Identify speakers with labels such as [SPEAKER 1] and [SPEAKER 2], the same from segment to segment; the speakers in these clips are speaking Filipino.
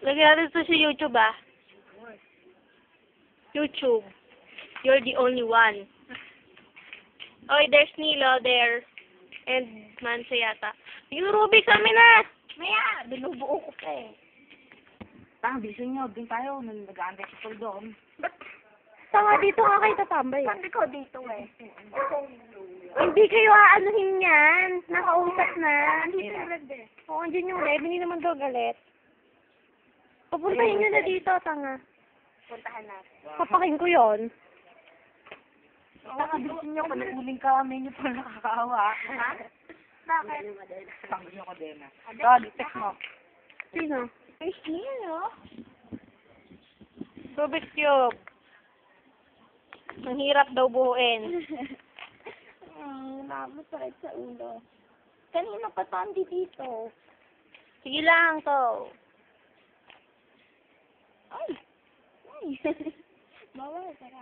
[SPEAKER 1] Lagyan natin ito sa YouTube, ah. YouTube. You're the only one. Oy, there's Nilo there. And Mansa yata. Yung Ruby kami na!
[SPEAKER 2] Maya, binubuo ko pa eh. Bisyo nyo, din tayo, nag-aantay sa pool doon.
[SPEAKER 1] Tama, dito nga kayo tatambay.
[SPEAKER 2] Sabi ko dito eh.
[SPEAKER 1] Hindi kayo aanuhin yan. Nakausap na.
[SPEAKER 2] Andito yung red eh.
[SPEAKER 1] Oo, andyan yung red. Hindi naman daw galit. Papuntahin nyo na dito, tanga.
[SPEAKER 2] Puntahan natin.
[SPEAKER 1] Papakin ko yon.
[SPEAKER 2] Bisyo nyo, panuuling kami nyo pa nakakaawa. Ha? Bakit? Sabi nyo ko din ah. God, text mo.
[SPEAKER 1] Sino?
[SPEAKER 2] Ay, sino?
[SPEAKER 1] Rubik's Cube. Ang hirap daw buuin.
[SPEAKER 2] Masakit sa ulo. Kanina pa to, dito.
[SPEAKER 1] Sige lang to.
[SPEAKER 2] Ay! Ay! Bawal, tara.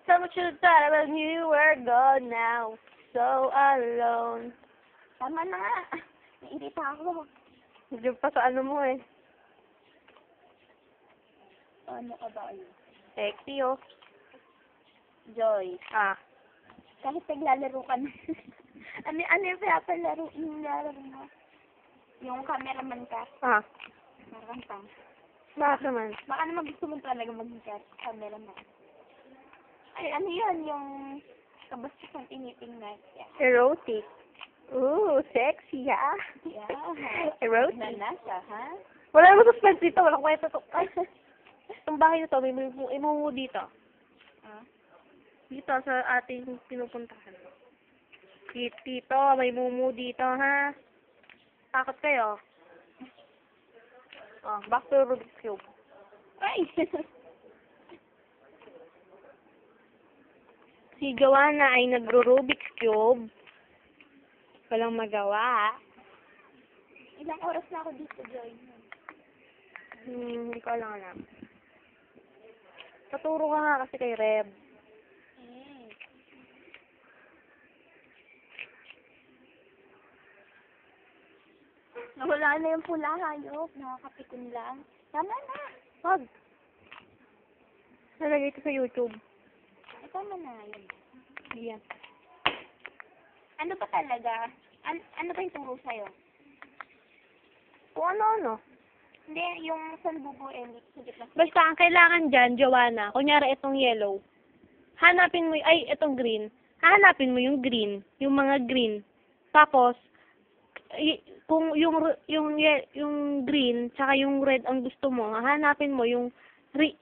[SPEAKER 1] Someone should tell when you were gone now. So alone.
[SPEAKER 2] Tama na nga. Nairita ako.
[SPEAKER 1] Hindi pa sa ano mo eh.
[SPEAKER 2] Ano ka ba yun?
[SPEAKER 1] Sexy oh.
[SPEAKER 2] Joy.
[SPEAKER 1] Ah.
[SPEAKER 2] Kahit naglalaro ka na. ano yung pinapalaro? Yung lalaro mo? Yung cameraman ka.
[SPEAKER 1] Ah.
[SPEAKER 2] Parang pang.
[SPEAKER 1] Bakit naman?
[SPEAKER 2] Baka naman gusto mo talaga maging cameraman. Ay, ano yun? Yung kabastos ng tinitingnan. Yeah.
[SPEAKER 1] Erotic. Ooh, sexy ha?
[SPEAKER 2] Yeah.
[SPEAKER 1] Erotic.
[SPEAKER 2] Nanasa, ha?
[SPEAKER 1] Wala naman suspense dito. Walang kwento to. Ay, itong bahay na to, may imumu dito.
[SPEAKER 2] Ah?
[SPEAKER 1] Dito sa ating pinupuntahan. Dito, may mumu dito ha? Takot kayo. Oh, back to Rubik's Cube.
[SPEAKER 2] Ay!
[SPEAKER 1] Si Joanna ay nagro-Rubik's Cube. Walang magawa.
[SPEAKER 2] Ilang oras na ako dito, Joy?
[SPEAKER 1] Hindi ko alam. Paturo ka nga kasi kay Reb.
[SPEAKER 2] Nawala na yung pula, hayop. Nakakapikon lang. Tama na.
[SPEAKER 1] Wag. Nalagay ito sa YouTube.
[SPEAKER 2] Ay, tama na yun.
[SPEAKER 1] Yan.
[SPEAKER 2] Ano ba talaga? Ano ba yung turo sa'yo?
[SPEAKER 1] Kung ano-ano.
[SPEAKER 2] Hindi, yung saan bubuin. Sige lang.
[SPEAKER 1] Basta, ang kailangan dyan, Joanna, kunyari itong yellow, hanapin mo, ay, itong green, hanapin mo yung green, yung mga green. Tapos, kung yung green, tsaka yung red ang gusto mo, hanapin mo yung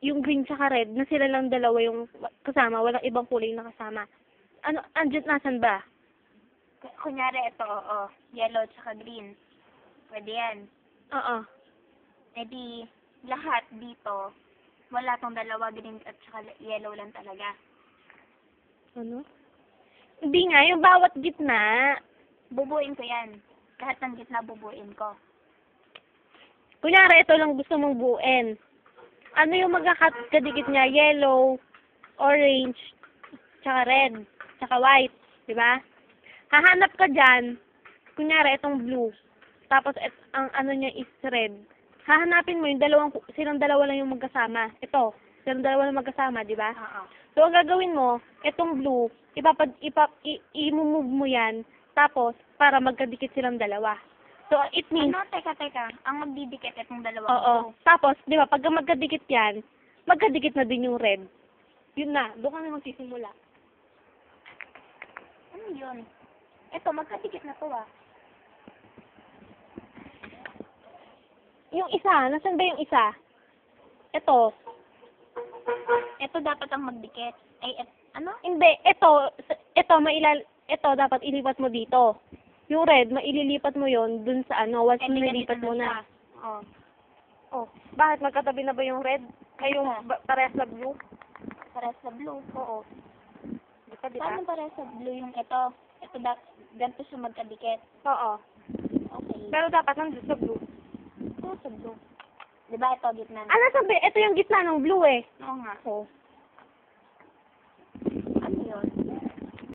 [SPEAKER 1] green tsaka red, na sila lang dalawa yung kasama, walang ibang kulay na kasama. Ano, andyan, nasan ba?
[SPEAKER 2] Kunyari, ito, oo. Yellow tsaka green. Pwede yan.
[SPEAKER 1] Oo.
[SPEAKER 2] E di, lahat dito, wala tong dalawa, green at saka yellow lang talaga.
[SPEAKER 1] Ano? Hindi nga, yung bawat gitna.
[SPEAKER 2] Bubuin ko yan. Lahat ng gitna bubuin ko.
[SPEAKER 1] Kunyari, ito lang gusto mong buuin. Ano yung magkakadikit niya? Yellow, orange, tsaka red, tsaka white. Diba? Hahanap ka dyan. Kunyari, itong blue. Tapos, ang ano niya is red. Hahanapin mo yung silang dalawa lang yung magkasama. Ito, silang dalawa lang magkasama, di ba?
[SPEAKER 2] Oo.
[SPEAKER 1] So, ang gagawin mo, itong blue, i-move mo yan, tapos, para magkadikit silang dalawa. So, it means...
[SPEAKER 2] Ano? Teka. Ang magdidikit itong dalawa.
[SPEAKER 1] Oo. Tapos, di ba, pag magkadikit yan, magkadikit na din yung red. Yun na, doon ka na magsisimula.
[SPEAKER 2] Ano yun? Ito, magkadikit na to ah.
[SPEAKER 1] Yung isa, nasan ba yung isa? Ito.
[SPEAKER 2] Ito dapat ang magdikit. Ay, ano?
[SPEAKER 1] Hindi, ito dapat ilipat mo dito. Yung red, maililipat mo yon dun sa ano, once nilipat mo na.
[SPEAKER 2] Oh.
[SPEAKER 1] Oh, bakit magkatabi na ba yung red? Ay, yung parehas na blue?
[SPEAKER 2] Parehas sa blue.
[SPEAKER 1] Oo. Di ba?
[SPEAKER 2] Paano parehas sa blue yung ito? Ito ganito siya magkadikit.
[SPEAKER 1] Oo.
[SPEAKER 2] Okay.
[SPEAKER 1] Pero dapat nandun sa blue.
[SPEAKER 2] Ito sa blue. Diba ito, gitna na?
[SPEAKER 1] Ano sabi? Ito yung gitna ng blue eh.
[SPEAKER 2] Oo nga.
[SPEAKER 1] Oh.